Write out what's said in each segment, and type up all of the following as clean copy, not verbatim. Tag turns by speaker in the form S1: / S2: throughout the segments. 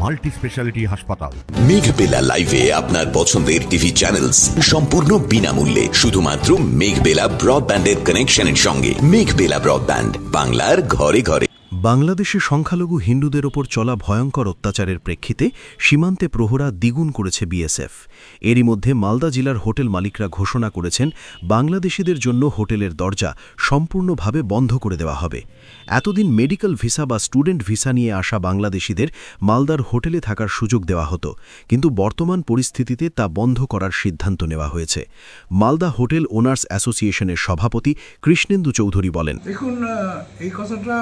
S1: Multi speciality হাসপাতাল।
S2: মেঘবেলা লাইভে আপনার পছন্দের টিভি চ্যানেলস সম্পূর্ণ বিনামূল্যে, শুধুমাত্র মেঘবেলা ব্রডব্যান্ডের কানেকশনের সঙ্গে। মেঘবেলা ব্রডব্যান্ড, বাংলার ঘরে ঘরে।
S3: বাংলাদেশে সংখ্যালঘু হিন্দুদের ওপর চলা ভয়ঙ্কর অত্যাচারের প্রেক্ষিতে সীমান্তে প্রহরা দ্বিগুণ করেছে বিএসএফ। এরই মধ্যে মালদা জেলার হোটেল মালিকরা ঘোষণা করেছেন বাংলাদেশিদের জন্য হোটেলের দরজা সম্পূর্ণভাবে বন্ধ করে দেওয়া হবে। এতদিন মেডিকেল ভিসা বা স্টুডেন্ট ভিসা নিয়ে আসা বাংলাদেশিদের মালদার হোটেলে থাকার সুযোগ দেওয়া হতো, কিন্তু বর্তমান পরিস্থিতিতে তা বন্ধ করার সিদ্ধান্ত নেওয়া হয়েছে। মালদা হোটেল ওনার্স অ্যাসোসিয়েশনের সভাপতি কৃষ্ণেন্দু চৌধুরী বলেন,
S4: দেখুন, এই কথাটা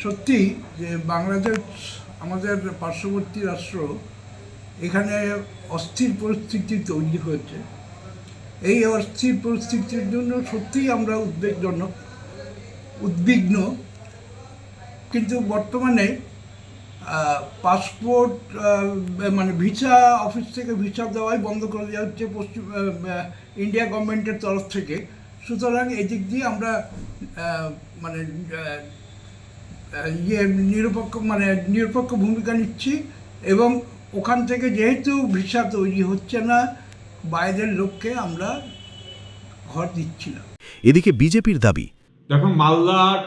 S4: সত্যি যে বাংলাদেশ আমাদের পার্শ্ববর্তী রাষ্ট্র, এখানে অস্থির পরিস্থিতি তৈরি হয়েছে। এই অস্থির পরিস্থিতির জন্য সত্যিই আমরা উদ্বিগ্ন, কিন্তু বর্তমানে পাসপোর্ট মানে ভিসা অফিস থেকে ভিসা দেওয়াই বন্ধ করে দেওয়া হচ্ছে ইন্ডিয়া গভর্নমেন্টের তরফ থেকে। সুতরাং এদিক দিয়ে আমরা মানে নিরপেক্ষ ভূমিকা নিচ্ছি, এবং ওখান থেকে যেহেতু ভিসা তৈরি হচ্ছে না, বাইরের লোককে আমরা ঘর দিচ্ছি না।
S3: এদিকে বিজেপির দাবি,
S5: দেখুন, মালদার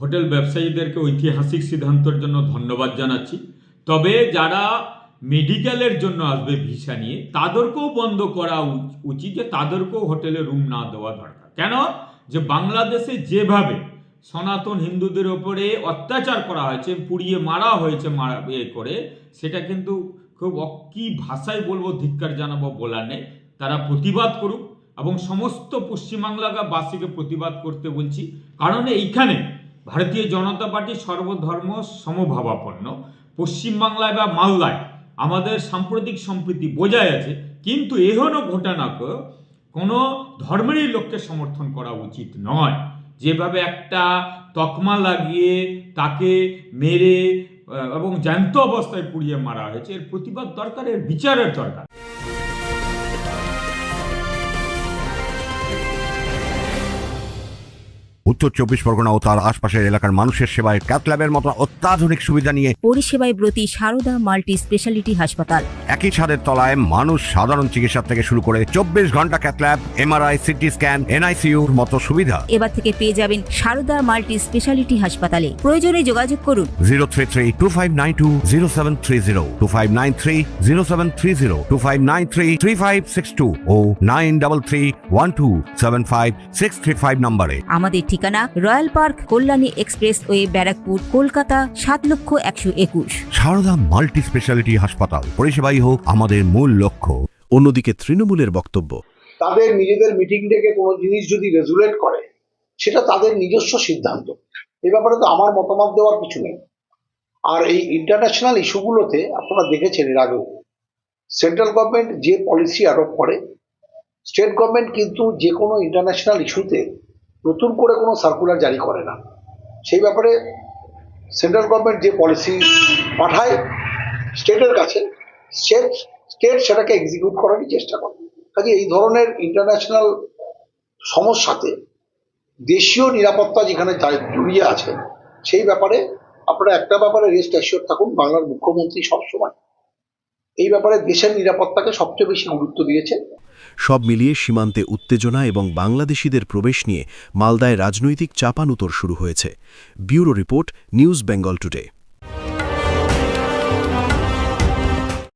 S5: হোটেল ব্যবসায়ীদেরকে ঐতিহাসিক সিদ্ধান্তের জন্য ধন্যবাদ জানাচ্ছি। তবে যারা মেডিকেলের জন্য আসবে ভিসা নিয়ে, তাদেরকেও বন্ধ করা উচিত, যে তাদেরকেও হোটেলে রুম না দেওয়া দরকার। কেন? যে বাংলাদেশে যেভাবে সনাতন হিন্দুদের ওপরে অত্যাচার করা হয়েছে, পুড়িয়ে মারা হয়েছে, করে, সেটা কিন্তু খুব কি ভাষায় বলবো, ধিক্কার জানাবো বলার নেই। তারা প্রতিবাদ করুক, এবং সমস্ত পশ্চিমবাংলাবাসীকে প্রতিবাদ করতে বলছি। কারণ এইখানে ভারতীয় জনতা পার্টি সর্বধর্ম সমভাবাপন্ন। পশ্চিমবাংলায় বা মালদায় আমাদের সাম্প্রতিক সম্প্রীতি বজায় আছে, কিন্তু এহেন ঘটনাকে কোনো ধর্মেরই লোককে সমর্থন করা উচিত নয়। যেভাবে একটা তকমা লাগিয়ে তাকে মেরে এবং জ্যান্ত অবস্থায় পুড়িয়ে মারা হয়েছে, এর প্রতিবাদ দরকার, এর বিচারের দরকার।
S1: উত্তর 24 পরগনা ও তার আশপাশের এলাকার মানুষের সেবায় ক্যাথ ল্যাবের মতো অত্যাধুনিক সুবিধা নিয়ে
S6: পরিষেবায় ব্রতী সারদা মাল্টি স্পেশালিটি হাসপাতাল।
S1: একই ছাদের তলায় মানুষ সাধারণ চিকিৎসা থেকে শুরু করে 24 ঘন্টা cath lab, MRI, CT scan, এনআইসিইউর মতো সুবিধা
S6: এবার থেকে পেয়ে যাবেন সারদা মাল্টি স্পেশালিটি হাসপাতালে। প্রয়োজনে যোগাযোগ করুন
S1: 033-2592-0730, 2593-0730, 2593-3562 ও 9331275635 নম্বরে।
S6: আমাদের ঠিকানা royal park, Kalyani expressway, Barrackpore, Kolkata 7,01,21।
S1: Sarada multi speciality হাসপাতাল, পরিষেবাই হোক আমাদের মূল লক্ষ্য।
S3: অন্যদিকে তৃণমূলের বক্তব্য,
S7: তাদের নিজেদের মিটিং ডেকে কোনো জিনিস যদি রেজুলেট করে, সেটা তাদের নিজস্ব সিদ্ধান্ত। এ ব্যাপারে তো আমার মতামত দেওয়ার কিছু নেই। আর এই ইন্টারন্যাশনাল ইস্যুগুলোতে আপনারা দেখেছেন, এর আগেও সেন্ট্রাল গভর্নমেন্ট যে পলিসি আরোপ করে, স্টেট গভর্নমেন্ট কিন্তু যে কোনো ইন্টারন্যাশনাল ইস্যুতে নতুন করে কোনো সার্কুলার জারি করে না। সেই ব্যাপারে সেন্ট্রাল গভর্নমেন্ট যে পলিসি পাঠায় স্টেটের কাছে, স্টেট সেটাকে এক্সিকিউট করারই চেষ্টা করে। কাজে এই ধরনের ইন্টারন্যাশনাল সমস্যাতে দেশীয় নিরাপত্তা যেখানে জড়িয়ে আছে, সেই ব্যাপারে আপনারা একটা ব্যাপারে রেস্ট অ্যাসিওর থাকুন, বাংলার মুখ্যমন্ত্রী সবসময় এই ব্যাপারে দেশের নিরাপত্তাকে সবচেয়ে বেশি গুরুত্ব দিয়েছে।
S3: সব মিলিয়ে সীমান্তে উত্তেজনা এবং বাংলাদেশিদের প্রবেশ নিয়ে মালদায় রাজনৈতিক চাপানুতর শুরু হয়েছে। Bureau report, news Bengal today.